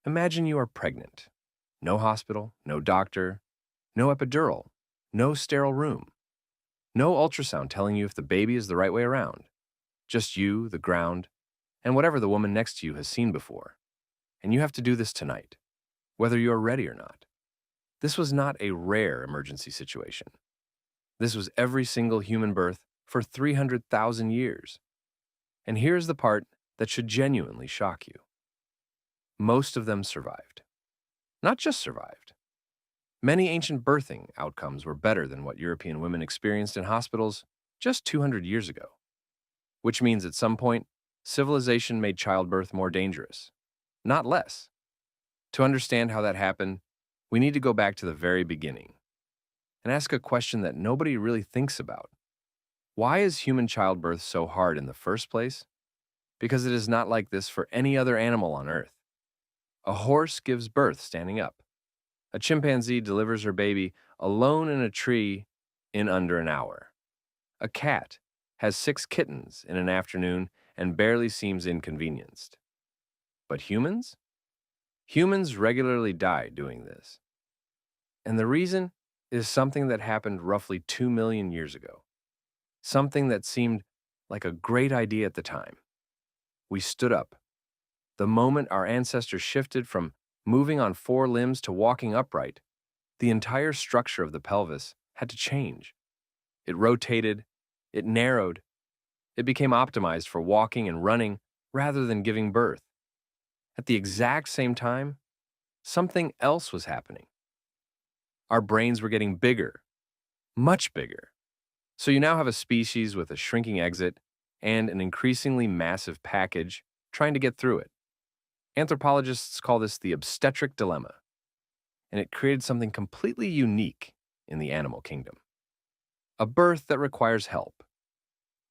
Imagine you are pregnant. No hospital, no doctor, no epidural, no sterile room, no ultrasound telling you if the baby is the right way around. Just you, the ground, and whatever the woman next to you has seen before. And you have to do this tonight, whether you are ready or not. This was not a rare emergency situation. This was every single human birth for 300,000 years. And here's the part that should genuinely shock you. Most of them survived. Not just survived. Many ancient birthing outcomes were better than what European women experienced in hospitals just 200 years ago. Which means at some point, civilization made childbirth more dangerous, not less. To understand how that happened, we need to go back to the very beginning and ask a question that nobody really thinks about. Why is human childbirth so hard in the first place? Because it is not like this for any other animal on Earth. A horse gives birth standing up. A chimpanzee delivers her baby alone in a tree in under an hour. A cat has 6 kittens in an afternoon and barely seems inconvenienced. But humans? Humans regularly die doing this. And the reason is something that happened roughly 2 million years ago. Something that seemed like a great idea at the time. We stood up. The moment our ancestors shifted from moving on 4 limbs to walking upright, the entire structure of the pelvis had to change. It rotated, it narrowed, it became optimized for walking and running rather than giving birth. At the exact same time, something else was happening. Our brains were getting bigger, much bigger. So you now have a species with a shrinking exit and an increasingly massive package trying to get through it. Anthropologists call this the obstetric dilemma, and it created something completely unique in the animal kingdom. A birth that requires help.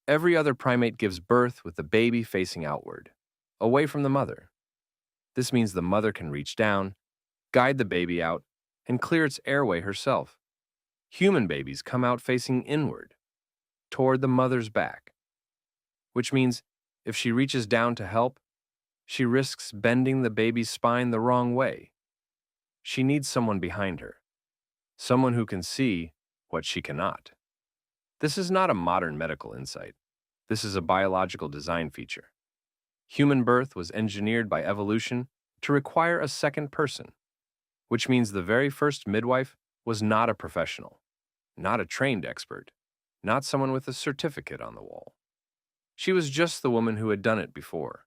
Every other primate gives birth with the baby facing outward, away from the mother. This means the mother can reach down, guide the baby out, and clear its airway herself. Human babies come out facing inward, toward the mother's back, which means if she reaches down to help, she risks bending the baby's spine the wrong way. She needs someone behind her, someone who can see what she cannot. This is not a modern medical insight. This is a biological design feature. Human birth was engineered by evolution to require a second person, which means the very first midwife was not a professional, not a trained expert, not someone with a certificate on the wall. She was just the woman who had done it before.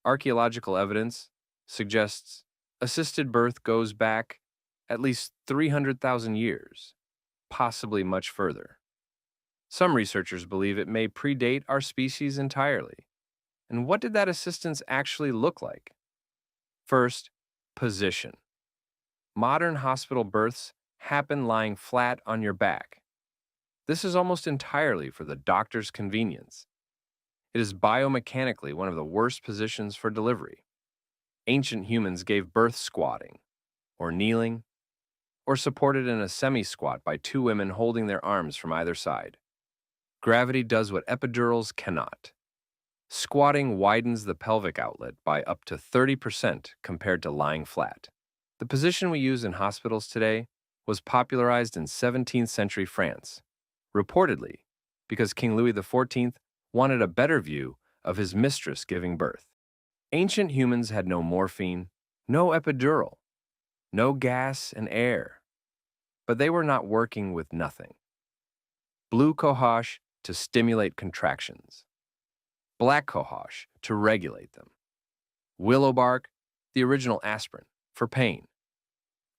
Archaeological evidence suggests assisted birth goes back at least 300,000 years, possibly much further. Some researchers believe it may predate our species entirely. And what did that assistance actually look like? First, position. Modern hospital births happen lying flat on your back. This is almost entirely for the doctor's convenience. It is biomechanically one of the worst positions for delivery. Ancient humans gave birth squatting, or kneeling, or supported in a semi-squat by 2 women holding their arms from either side. Gravity does what epidurals cannot. Squatting widens the pelvic outlet by up to 30% compared to lying flat. The position we use in hospitals today was popularized in 17th century France, reportedly because King Louis XIV wanted a better view of his mistress giving birth. Ancient humans had no morphine, no epidural, no gas and air, but they were not working with nothing. Blue cohosh to stimulate contractions. Black cohosh to regulate them. Willow bark, the original aspirin, for pain.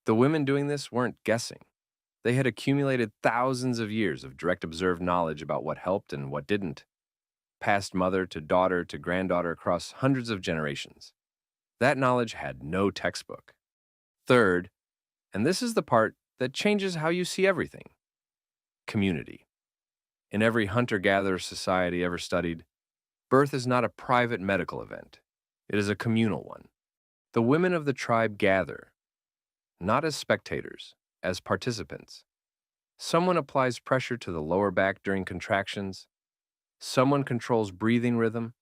The women doing this weren't guessing. They had accumulated thousands of years of direct observed knowledge about what helped and what didn't, passed mother to daughter to granddaughter across hundreds of generations. That knowledge had no textbook. Third, and this is the part that changes how you see everything, community. In every hunter-gatherer society ever studied, birth is not a private medical event. It is a communal one. The women of the tribe gather, not as spectators, as participants. Someone applies pressure to the lower back during contractions. Someone controls breathing rhythm.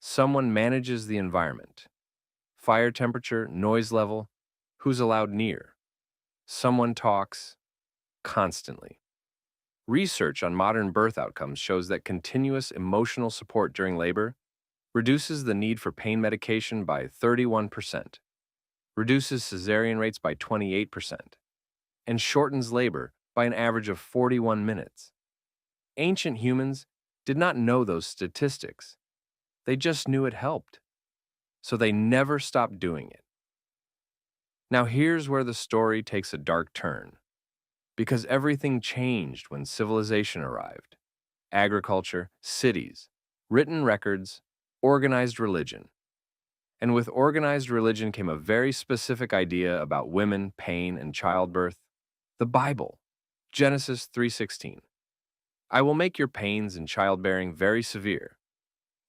Someone manages the environment. fire temperature, noise level, who's allowed near. Someone talks constantly. Research on modern birth outcomes shows that continuous emotional support during labor reduces the need for pain medication by 31%, reduces cesarean rates by 28%, and shortens labor by an average of 41 minutes. Ancient humans did not know those statistics. They just knew it helped. So they never stopped doing it. Now here's where the story takes a dark turn. Because everything changed when civilization arrived. Agriculture, cities, written records, organized religion. And with organized religion came a very specific idea about women, pain, and childbirth. The Bible, Genesis 3:16. I will make your pains in childbearing very severe.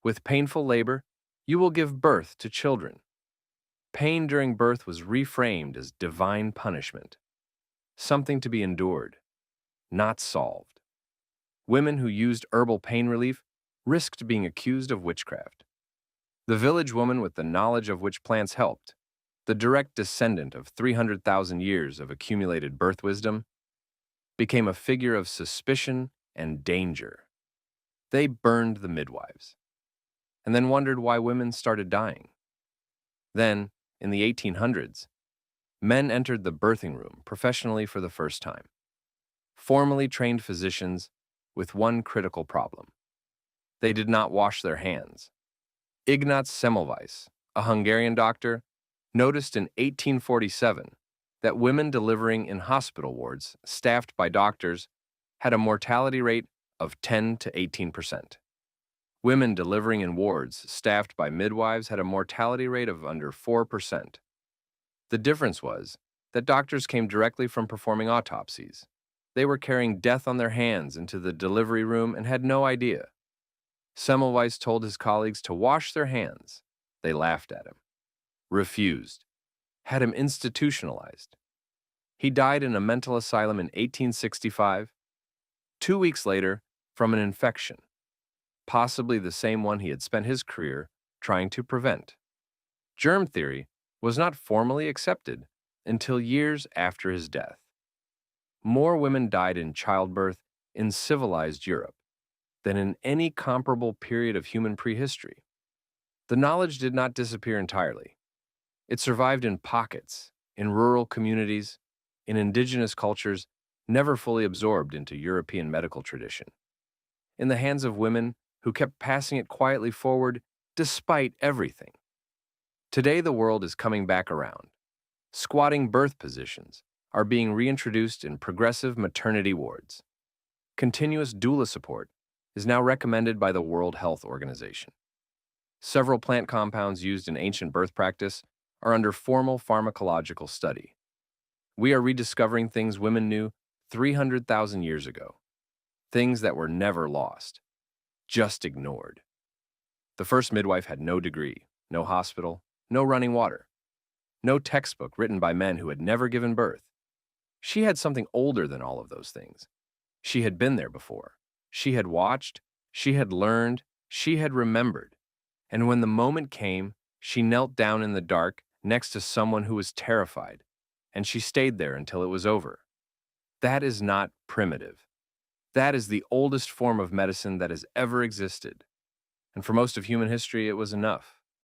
With painful labor, you will give birth to children. Pain during birth was reframed as divine punishment, something to be endured, not solved. Women who used herbal pain relief risked being accused of witchcraft. The village woman with the knowledge of which plants helped, the direct descendant of 300,000 years of accumulated birth wisdom, became a figure of suspicion and danger. They burned the midwives, and then wondered why women started dying. Then, in the 1800s, men entered the birthing room professionally for the first time. Formally trained physicians with one critical problem. They did not wash their hands. Ignaz Semmelweis, a Hungarian doctor, noticed in 1847 that women delivering in hospital wards staffed by doctors had a mortality rate of 10 to 18%. Women delivering in wards staffed by midwives had a mortality rate of under 4%. The difference was that doctors came directly from performing autopsies. They were carrying death on their hands into the delivery room and had no idea. Semmelweis told his colleagues to wash their hands. They laughed at him, refused, had him institutionalized. He died in a mental asylum in 1865, 2 weeks later, from an infection, possibly the same one he had spent his career trying to prevent. Germ theory was not formally accepted until years after his death. More women died in childbirth in civilized Europe than in any comparable period of human prehistory. The knowledge did not disappear entirely. It survived in pockets, in rural communities, in indigenous cultures, never fully absorbed into European medical tradition. In the hands of women who kept passing it quietly forward despite everything. Today, the world is coming back around. Squatting birth positions are being reintroduced in progressive maternity wards. Continuous doula support is now recommended by the World Health Organization. Several plant compounds used in ancient birth practice are under formal pharmacological study. We are rediscovering things women knew 300,000 years ago, things that were never lost, just ignored. The first midwife had no degree, no hospital, no running water, no textbook written by men who had never given birth. She had something older than all of those things. She had been there before. She had watched, she had learned, she had remembered. And when the moment came, she knelt down in the dark next to someone who was terrified, and she stayed there until it was over. That is not primitive. That is the oldest form of medicine that has ever existed. And for most of human history, it was enough.